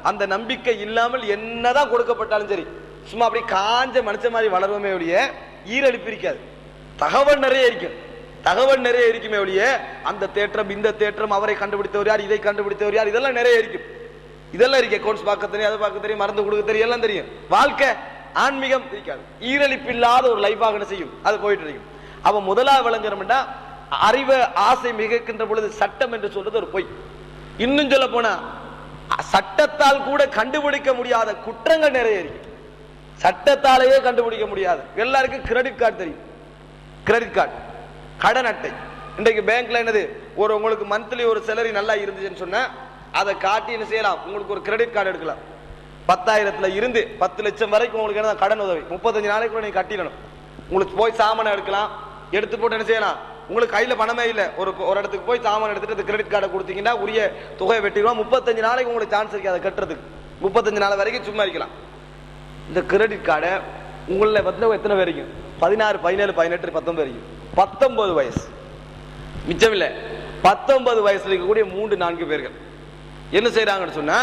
அந்த நம்பிக்கை இல்லாமல் என்னதான் கொடுக்கப்பட்டாலும் சரி, சும்மா அப்படி காஞ்ச மனுஷ மாதிரி வளருமே ஒழிய ஈரழிப்பு இருக்காது. தகவல் நிறைய இருக்கும், தகவல் நிறைய இருக்குமே ஒழிய அந்த தேற்றம் இந்த தேற்றம், அவரை கண்டுபிடித்தவர் யார், இதை கண்டுபிடித்தவர் யார், இதெல்லாம் நிறைய இருக்கும். இதெல்லாம் இருக்கு. அக்கௌண்ட்ஸ் பார்க்க தெரியும், அதை பார்க்க தெரியும், மருந்து கொடுக்க தெரியும், எல்லாம் தெரியும். வாழ்க்கை ஆன்மீகம் இருக்காது. ஈரழிப்பு இல்லாத ஒரு லைஃபாக என்ன செய்யும், அது போயிட்டு இருக்கும். அவ முதலாவது விளங்குறோம்னா அறிவை ஆசை மிகைக்கின்ற பொழுது சட்டம் என்று சொல்றது ஒரு பொய். இன்னும் சொல்ல போனா சட்டத்தால் கூட கண்டுபிடிக்க முடியாத குற்றங்கள் நிறைய இருக்கு. சட்டத்தாலேயே கண்டுபிடிக்க முடியாது. எல்லாருக்கும் கிரெடிட் கார்டு தெரியும். கிரெடிட் கார்டு, கடன் அட்டை. இன்றைக்கு பேங்க்ல என்னது, ஒரு உங்களுக்கு மந்த்லி ஒரு சேலரி நல்லா இருந்துச்சுன்னு சொன்னா அதை காட்டி என்ன செய்யலாம், உங்களுக்கு ஒரு கிரெடிட் கார்டு எடுக்கலாம். 10,000 இருந்து 10 லட்சம் வரைக்கும் உங்களுக்கு என்ன கடன் உதவி 35 நாளைக்குள்ள நீங்க கட்டிடணும். உங்களுக்கு போய் சாமானை எடுக்கலாம், எடுத்து போட்டு என்ன செய்யலாம், உங்களுக்கு கையில பணமே இல்லை, ஒரு இடத்துக்கு போய் சாமான் எடுத்துட்டு அந்த கிரெடிட் கார்டை கொடுத்தீங்கன்னா உரிய தொகையை வெட்டிடுவோம். 35 நாளைக்கு உங்களுக்கு சான்ஸ் இருக்கு அதை கட்டுறதுக்கு. 35 நாள் வரைக்கும் சும்மா இருக்கலாம். இந்த கிரெடிட் கார்டை உங்களை வந்து எத்தனை வரைக்கும், 16, 17, 18, 19 வரைக்கும், 19 வயசு மிச்சம் இல்லை. 19 வயசுல இருக்கக்கூடிய 3-4 பேர்கள் என்ன செய்யறாங்கன்னு சொன்னா,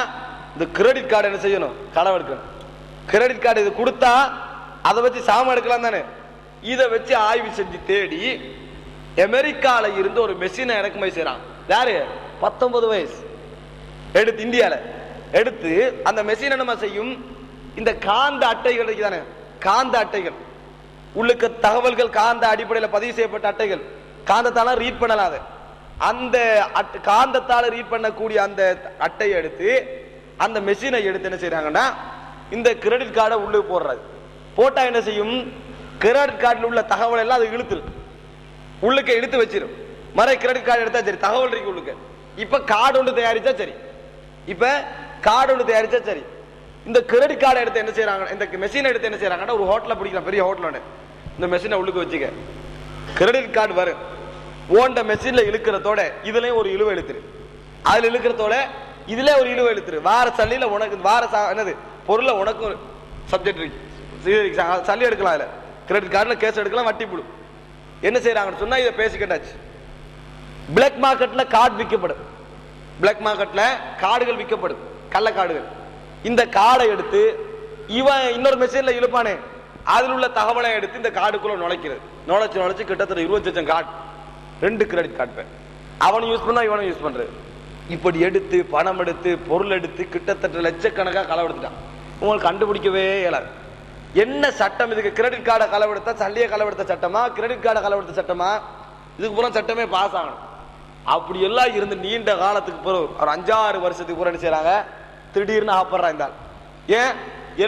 இந்த கிரெடிட் கார்டு என்ன செய்யணும், களவு எடுக்கணும். கிரெடிட் கார்டு இது கொடுத்தா அதை வச்சு சாமான் எடுக்கலாம் தானே. இதை வச்சு ஆய்வு செஞ்சு தேடி அமெரிக்கால இருந்து ஒரு மெஷினை இறக்குமதி செய்யறாங்க. யாரு, 19 வயசு எடுத்து இந்தியால எடுத்து அந்த மெஷினை நம்ம செய்யும். இந்த காந்த அட்டைகள் இருக்கு தானே, காந்த அட்டைகள் உள்ளுக்கு தகவல்கள் காந்த அடிப்படையில் பதிவு செய்யப்பட்ட அட்டைகள், காந்தத்தால ரீட் பண்ணலாம். அந்த காந்தத்தால ரீட் பண்ணக்கூடிய அந்த அட்டையை எடுத்து அந்த மெஷினை எடுத்து என்ன செய்யறாங்கன்னா இந்த கிரெடிட் கார்டை உள்ளே போடுறது. போட்டா என்ன செய்யும், கிரெடிட் கார்டில் உள்ள தகவல் எல்லாம் அது இழுத்து உள்ளுக்கு எடுத்து வச்சிடும். மறை கிரெடிட் கார்டு எடுத்தா சரி, தகவல் இருக்கு உள்ளுக்கு. இப்ப கார்டு ஒன்று தயாரிச்சா சரி, இப்ப கார்டு ஒன்று தயாரிச்சா சரி. இந்த கிரெடிட் கார்டை எடுத்து என்ன செய்யறாங்க, இந்த மெஷினை எடுத்து என்ன செய்யறாங்கன்னா ஒரு ஹோட்டல பிடிக்கலாம், பெரிய ஹோட்டல் ஒன்று, இந்த மெஷினை உள்ளுக்கு வச்சுக்க, கிரெடிட் கார்டு வரும். ஓண்ட மெஷின்ல இழுக்கிறதோட இதுலயும் ஒரு இழுவை இழுத்துரு, அதுல இழுக்கிறதோட இதுல ஒரு இழுவை இழுத்துரு. வார சல்லியில உனக்கு வார என்னது பொருளை உனக்கு ஒரு சப்ஜெக்ட் இருக்கு, சல்லி எடுக்கலாம். அதுல கிரெடிட் கார்டுல கேஸ் எடுக்கலாம், வட்டி போடும். என்ன செய்யறாங்கன்னு சொன்னா இதை பேசிக்கிட்டாச்சு. பிளாக் மார்க்கெட்ல கார்டு விற்கப்படும், பிளாக் மார்க்கெட்ல கார்டுகள் விற்கப்படும், கள்ள கார்டுகள். இந்த கார்டை எடுத்து இவன் இன்னொரு மெஷின்ல இழுப்பானே, அதில் உள்ள தகவலை எடுத்து இந்த கார்டுக்குள்ள நுழைக்கிறது. நுழைச்சு கிட்டத்தட்ட 20 லட்சம் கார்டு, 2 கிரெடிட் கார்டு அவனும் யூஸ் பண்ணா இவனும் யூஸ் பண்றது. இப்படி எடுத்து பணம் எடுத்து பொருள் எடுத்து கிட்டத்தட்ட லட்சக்கணக்காக களவெடுத்துட்டான். உங்களுக்கு கண்டுபிடிக்கவே இயலாது. என்ன சட்டம் இதுக்கு? கிரெடிட் கார்டை களவெடுத்தா சல்லியை களவெடுத்த சட்டமா, கிரெடிட் கார்டை களவெடுத்த சட்டமா? இதுக்கு பூரா சட்டமே பாஸ் ஆகணும். அப்படி எல்லாம் இருந்து நீண்ட காலத்துக்கு பிறகு ஒரு 5-6 வருஷத்துக்கு பூரா என்ன செய்யறாங்க, திடீர்னு ஆப்பறா இருந்தால். ஏன்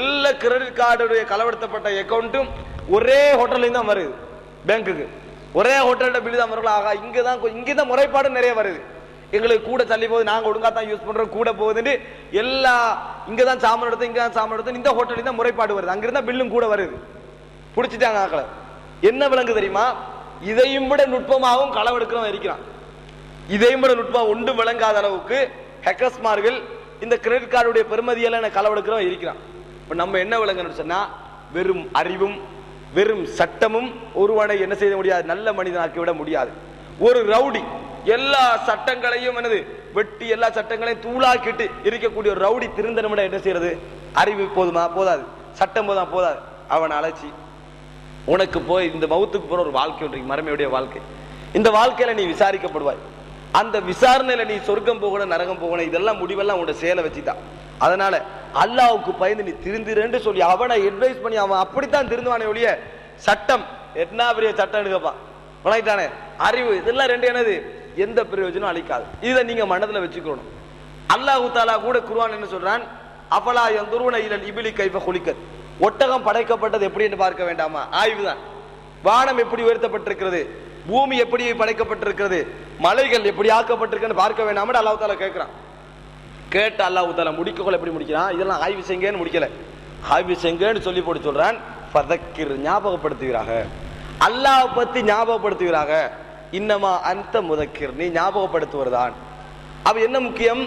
எல்லா கிரெடிட் கார்டுடைய களவெடுத்தப்பட்ட அக்கௌண்ட்டும் ஒரே ஹோட்டல்ல தான் வருது, பேங்குக்கு ஒரே ஹோட்டலோட பில் தான் வரும். ஆகா இங்கதான் முறைப்பாடு நிறைய வருது. எங்களுக்கு கூட தள்ளி போகுது, நாங்க ஒழுங்கா தான் யூஸ் பண்றோம், கூட போகுதுன்னு எல்லா இங்கதான் சாமான் எடுத்து இங்கதான் சாமான் எடுத்து இந்த ஹோட்டலுக்கு தான் முறைப்பாடு வருது. அங்கிருந்தா பில்லும் கூட வருது. பிடிச்சிட்டாங்க ஆக்களை. என்ன விளங்கு தெரியுமா, இதையும் விட நுட்பமாகவும் களவெடுக்கிறவன் இருக்கிறான். இதையும் விட நுட்பம் ஒன்று விளங்காத அளவுக்கு ஹேக்கர்ஸ்மார்கள் இந்த கிரெடிட் கார்டுடைய பெருமதியெல்லாம் களவெடுக்கிறவன் இருக்கிறான். இப்ப நம்ம என்ன விளங்கணும்னு சொன்னா, வெறும் அறிவும் வெறும் சட்டமும் ஒருவனை என்ன செய்ய முடியாது, நல்ல மனிதனாக்கி விட முடியாது. ஒரு ரவுடி எல்லா சட்டங்களையும் என்னது வெட்டி எல்லா சட்டங்களையும் தூளாக்கிட்டு இருக்கக்கூடிய ஒரு ரவுடி திருந்தனமிட என்ன செய்யறது, அறிவு போதுமா? போதாது. சட்டம் போதுமா? போதாது. அவனை அழைச்சி உனக்கு போய் இந்த மவுத்துக்கு போற ஒரு வாழ்க்கை ஒன்று, மறுமையுடைய வாழ்க்கை, இந்த வாழ்க்கையில நீ விசாரிக்கப்படுவாய். அந்த விசாரணையில நீ சொர்க்கம் போகணும் நரகம் போகணும், இதெல்லாம் முடிவெல்லாம் உன்னோட செயலை வச்சுதான். அதனால அல்லாவுக்கு பயந்து நீ திருந்திரன்னு சொல்லி அவனை அட்வைஸ் பண்ணி அவன் அப்படித்தான் திருந்துவானே ஒழிய சட்டம் என்ன பெரிய சட்டம் எடுக்கப்பான் வணங்கிட்டானே, அறிவு இதெல்லாம் ரெண்டு என்னது எந்த பிரயோஜனம் அளிக்காது. இதை நீங்க மனதில் வச்சுக்கணும். அல்லாஹ் தஆலா கூட குர்ஆன் என்ன சொல்றான், அஃபலா யன்துரூன இலல் இப்லி கைஃப குலிகத், ஒட்டகம் படைக்கப்பட்டது எப்படி என்று பார்க்க வேண்டாமா? ஆய்வுதான். வானம் எப்படி உயர்த்தப்பட்டிருக்கிறது, பூமி எப்படி படைக்கப்பட்டிருக்கிறது, மலைகள் எப்படி ஆக்கப்பட்டிருக்குன்னு பார்க்க வேண்டாம் அல்லாஹ் தஆலா கேட்கிறான். கேட்டு அல்லாஹ் தஆலா முடிக்கக்குள்ள எப்படி முடிக்கிறான், இதெல்லாம் ஆய்வு செய்யுங்கன்னு முடிக்கல, ஆய்வு செய்யுங்கன்னு சொல்லி போட்டு சொல்றான். ஃபதக்கிர், ஞாபகப்படுத்துகிறாக, அல்லாஹ் பத்தி ஞாபகப்படுத்துகிறாக. இன்னமா அந்த முதக்கிர், நீ ஞாபகப்படுத்துவதுதான். அப்ப என்ன முக்கியம்?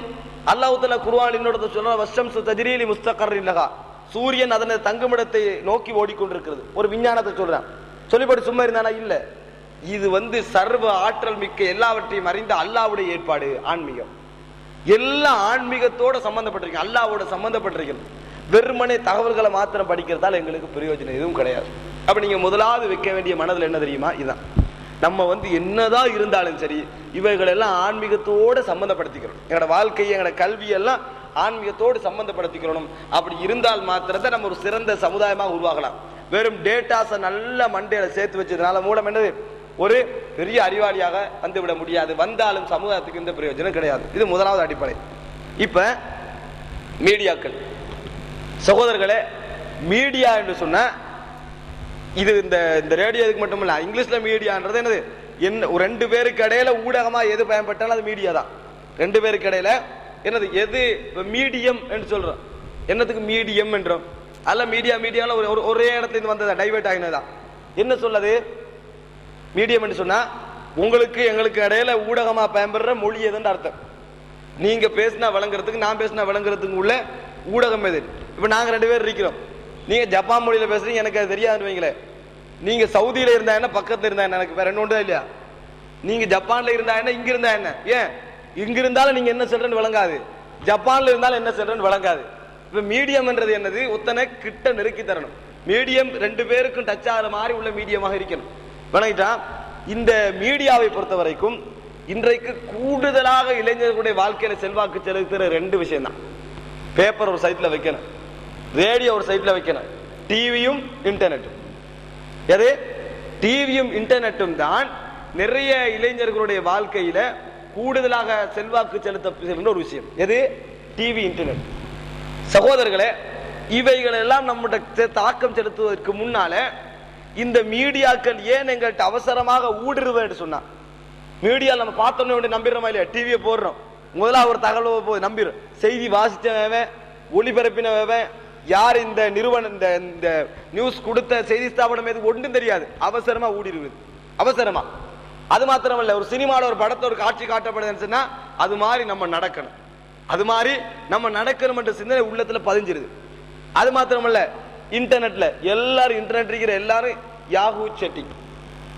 அல்லாஹ் தஆலா குர்ஆன் இன்னொரு சொல்ற வஷம்சு தஜ்ரீ லி முஸ்தகர்ரின் லஹா, சூரியன் அதனை தங்குமிடத்தை நோக்கி ஓடிக்கொண்டிருக்கிறது. ஒரு விஞ்ஞானத்தை சொல்றான். சொல்லிப்படி சும்மா இருந்தானா? இல்ல, இது சர்வ ஆற்றல் மிக்க எல்லாவற்றையும் அறிந்த அல்லாஹ்வுடைய ஏற்பாடு, ஆன்மீகம். எல்லாம் ஆன்மீகத்தோட சம்பந்தப்பட்டிருக்கீங்க, அல்லாவோட சம்பந்தப்பட்டிருக்கணும். வெறுமனே தகவல்களை மாத்திரம் படிக்கிறதால எங்களுக்கு பிரயோஜனம் எதுவும் கிடையாது. அப்ப நீங்க முதலாவது வைக்க வேண்டிய மனதில் என்ன தெரியுமா? இதுதான் நம்ம என்னதான் இருந்தாலும் சரி இவைகள் எல்லாம் ஆன்மீகத்தோட சம்பந்தப்படுத்திக்கிறோம். எங்களோட வாழ்க்கையை எங்களோட கல்வியெல்லாம் ஆன்மீகத்தோடு சம்பந்தப்படுத்திக்கிறோம். அப்படி இருந்தால் மாத்திரத்தை நம்ம ஒரு சிறந்த சமுதாயமாக உருவாகலாம். வெறும் டேட்டாஸை நல்ல மண்டையில சேர்த்து வச்சதுனால மூலம் என்னது ஒரு பெரிய அறிவாளியாக வந்துவிட முடியாது. வந்தாலும் சமுதாயத்துக்கு இந்த பிரயோஜனம் கிடையாது. இது முதலாவது அடிப்படை. இப்ப மீடியாக்கள் சகோதரர்களே, மீடியா என்று சொன்ன இது இந்த ரேடியோக்கு மட்டும் இல்ல, இங்கிலீஷ்ல மீடியான்றது என்னது? என்ன ஒரு ரெண்டு பேருக்கு இடையில ஊடகமா எது பயன்பட்டாலும் அது மீடியா தான். ரெண்டு பேருக்கு இடையில என்னது எது மீடியம் என்று சொல்றோம். என்னத்துக்கு மீடியம் என்றோம்? அல்ல மீடியால ஒரே இடத்துல இருந்து வந்ததா, டைவர்ட் ஆகினதா? என்ன சொல்லது மீடியம் என்று சொன்னா? உங்களுக்கு எங்களுக்கு இடையில ஊடகமா பயன்படுற மொழி எதுன்னு அர்த்தம். நீங்க பேசினா விளங்குறதுக்கு, நான் பேசினா விளங்குறதுக்கு உள்ள ஊடகம் எது? இப்ப நாங்க ரெண்டு பேர் இருக்கிறோம். நீங்க ஜப்பான் மொழியில பேசுறீங்க, எனக்கு அது தெரியாதுன்னு வைங்களேன். நீங்க சவுதியில இருந்தா என்ன, பக்கத்துல இருந்தா என்ன, எனக்கு வேற ரெண்டு ஒன்று இல்லையா? நீங்க ஜப்பான்ல இருந்தா என்ன, இங்க இருந்தா என்ன? ஏன் இங்க இருந்தாலும் நீங்க என்ன சொல்றேன்னு விளங்காது, ஜப்பான்ல இருந்தாலும் என்ன சொல்றேன்னு விளங்காது. இப்ப மீடியம் என்றது என்னது? ஒத்தனை கிட்ட நெருக்கி தரணும். மீடியம் ரெண்டு பேருக்கும் டச் ஆகிற மாதிரி உள்ள மீடியமாக இருக்கணும். விளங்கிட்டா? இந்த மீடியாவை பொறுத்த வரைக்கும் இன்றைக்கு கூடுதலாக இளைஞர்களுடைய வாழ்க்கையில செல்வாக்கு செலுத்துற ரெண்டு விஷயம் தான். பேப்பர் ஒரு சைட்ல வைக்கணும், ரேடியோ ஒரு சைட்ல வைக்கணும், டிவியும் இன்டர்நெட்டும். எது? டிவியும் இன்டர்நெட்டும் தான் நிறைய இளைஞர்களுடைய வாழ்க்கையில கூடுதலாக செல்வாக்கு செலுத்த ஒரு விஷயம். எது? TV, internet. சகோதரர்களே, இவைகள் எல்லாம் நம்முடைய தாக்கம் செலுத்துவதற்கு முன்னால இந்த மீடியாக்கள் ஏன் எங்கள்கிட்ட அவசரமாக ஊடுருவேன்னு சொன்னா, மீடியா நம்ம பார்த்தோன்னே நம்பிடுறோமா இல்லையா? டிவியை போடுறோம், முதலாக ஒரு தகவல் போய் நம்பிடும். செய்தி வாசிச்சவன், ஒளிபரப்பினவன் யார், இந்த நிறுவனம், இந்த நியூஸ் கொடுத்த செய்தி ஸ்தாபனம் எது ஒன்றும் தெரியாது. அவசரமா ஊடுருவது, அவசரமா. அது மாத்திரமல்ல, ஒரு சினிமாவோட ஒரு படத்தை ஒரு காட்சி காட்டப்படுதுன்னு சொன்னா அது மாதிரி நம்ம நடக்கணும், அது மாதிரி நம்ம நடக்கணும் என்ற சிந்தனை உள்ளத்துல பதிஞ்சிருது. அது மாத்திரமல்ல, இன்டர்நெட்ல எல்லாரும், இன்டர்நெட் இருக்கிற எல்லாரும் யாஹூ செட்டிங்,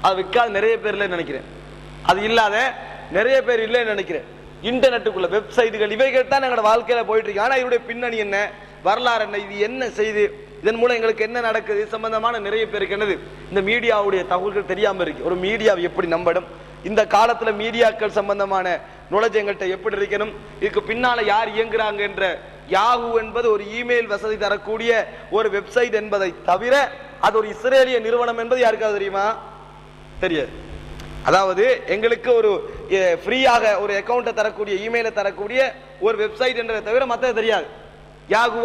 அது விற்காத நிறைய பேர்ல நினைக்கிறேன், அது இல்லாத நிறைய பேர் இல்லைன்னு நினைக்கிறேன். இன்டர்நெட்டுக்குள்ள வெப்சைட்டுகள் இவைகள் தான் எங்களோட வாழ்க்கையில போயிட்டு இருக்கு. ஆனா இவருடைய பின்னணி என்ன, வரலாறு என்ன, இது என்ன செய்து, இதன் மூலம் எங்களுக்கு என்ன நடக்குது சம்பந்தமான நிறைய பேருக்கு என்னது இந்த மீடியாவுடைய தகவல்கள் தெரியாம இருக்கு. ஒரு மீடியாவை எப்படி நம்பணும், இந்த காலத்துல மீடியாக்கள் சம்பந்தமான நுழைஞ்ச எங்கள்கிட்ட எப்படி இருக்கணும், இதுக்கு பின்னால யார் இயங்குறாங்க என்ற யாஹூ என்பது ஒரு இமெயில் வசதி தரக்கூடிய ஒரு வெப்சைட் என்பதை தவிர அது ஒரு இஸ்ரேலிய நிறுவனம் என்பது யாருக்காவது தெரியுமா? தெரியாது. அதாவது எங்களுக்கு ஒரு ஃப்ரீயாக ஒரு அக்கௌண்ட்டை தரக்கூடிய, இமெயிலை தரக்கூடிய ஒரு வெப்சைட் என்றதை தவிர மற்றது தெரியாது. யாஹூ